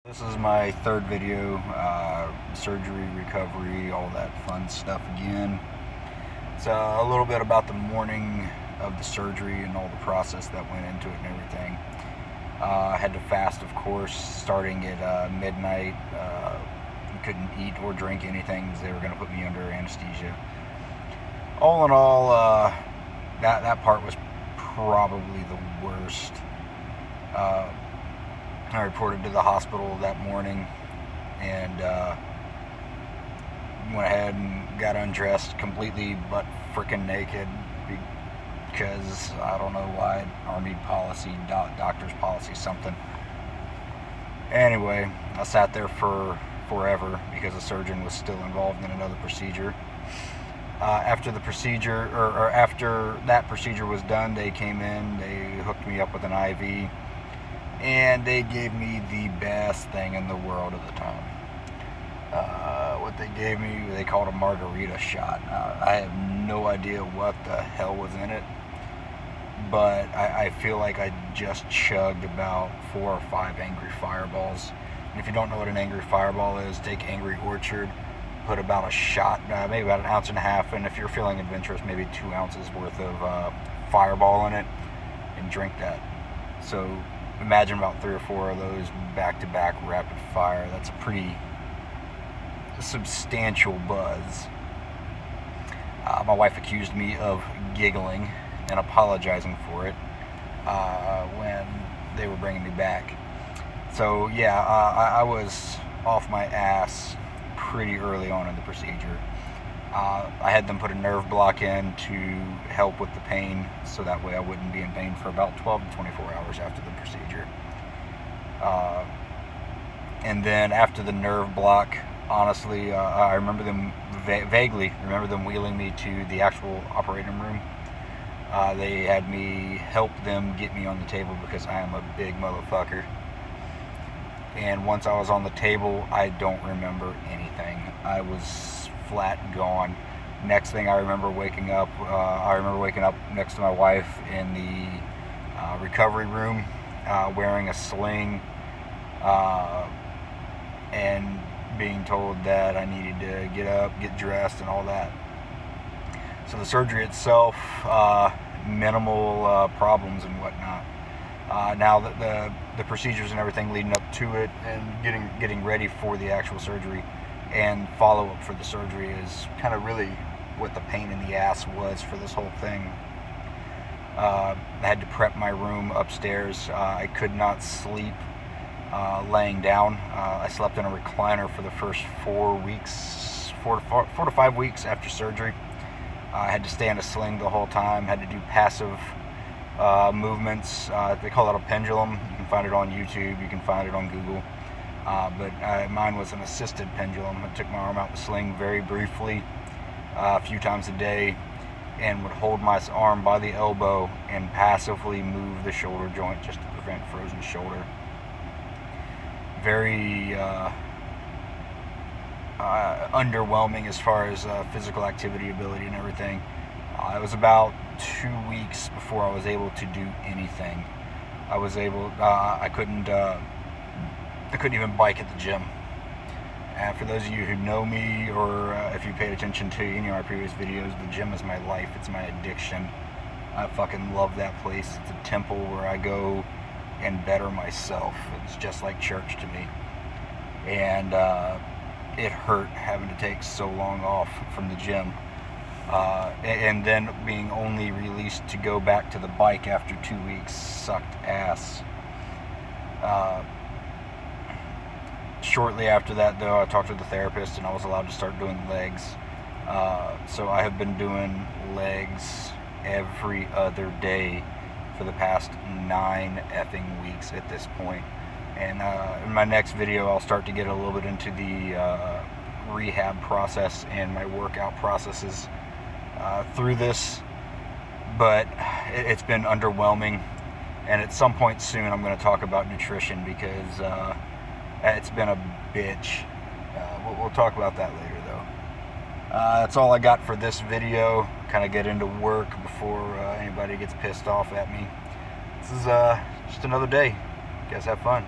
This is my third video, surgery, recovery, all that fun stuff again. It's a little bit about the morning of the surgery and all the process that went into it and everything. I had to fast, of course, starting at midnight. Couldn't eat or drink anything because they were going to put me under anesthesia. All in all, that part was probably the worst. I reported to the hospital that morning and went ahead and got undressed completely butt freaking naked because I don't know why, Army policy, doctor's policy, something. Anyway, I sat there for forever because the surgeon was still involved in another procedure. After the procedure, or after that procedure was done, they came in, they hooked me up with an IV, and they gave me the best thing in the world at the time. What they gave me, they called a margarita shot. I have no idea what the hell was in it, but I feel like I just chugged about 4 or 5 Angry Fireballs. And if you don't know what an Angry Fireball is, take Angry Orchard, put about a shot, maybe about 1.5 ounces, and if you're feeling adventurous, maybe 2 ounces worth of Fireball in it, and drink that. So imagine about 3 or 4 of those back-to-back rapid fire. That's a pretty substantial buzz. My wife accused me of giggling and apologizing for it when they were bringing me back. So yeah, I was off my ass pretty early on in the procedure. I had them put a nerve block in to help with the pain, so that way I wouldn't be in pain for about 12 to 24 hours after the procedure. And then after the nerve block, honestly, I remember them vaguely remember them wheeling me to the actual operating room. They had me help them get me on the table because I am a big motherfucker. And once I was on the table, I don't remember anything. I was flat gone. Next thing I remember waking up, next to my wife in the recovery room, wearing a sling, and being told that I needed to get up, get dressed, and all that. So the surgery itself, minimal problems and whatnot. Now that the procedures and everything leading up to it and getting ready for the actual surgery and follow-up for the surgery is kind of really what the pain in the ass was for this whole thing. I had to prep my room upstairs. I could not sleep laying down. I slept in a recliner for the first 4 to 5 weeks after surgery. I had to stay in a sling the whole time, had to do passive movements. They call it a pendulum. You can find it on YouTube, you can find it on Google. But mine was an assisted pendulum. I took my arm out the sling very briefly, a few times a day, and would hold my arm by the elbow and passively move the shoulder joint just to prevent frozen shoulder. Very underwhelming as far as physical activity ability and everything. It was about 2 weeks before I was able to do anything. I couldn't even bike at the gym. And for those of you who know me, or if you paid attention to any of my previous videos, the gym is my life. It's my addiction. I fucking love that place. It's a temple where I go and better myself. It's just like church to me. And it hurt having to take so long off from the gym. And then being only released to go back to the bike after 2 weeks sucked ass. Shortly after that, though, I talked to the therapist and I was allowed to start doing legs. So I have been doing legs every other day for the past 9 effing weeks at this point. And in my next video, I'll start to get a little bit into the rehab process and my workout processes through this, but it's been underwhelming. And at some point soon, I'm going to talk about nutrition because it's been a bitch. We'll talk about that later, though. That's all I got for this video. Kind of get into work before anybody gets pissed off at me. This is just another day. You guys have fun.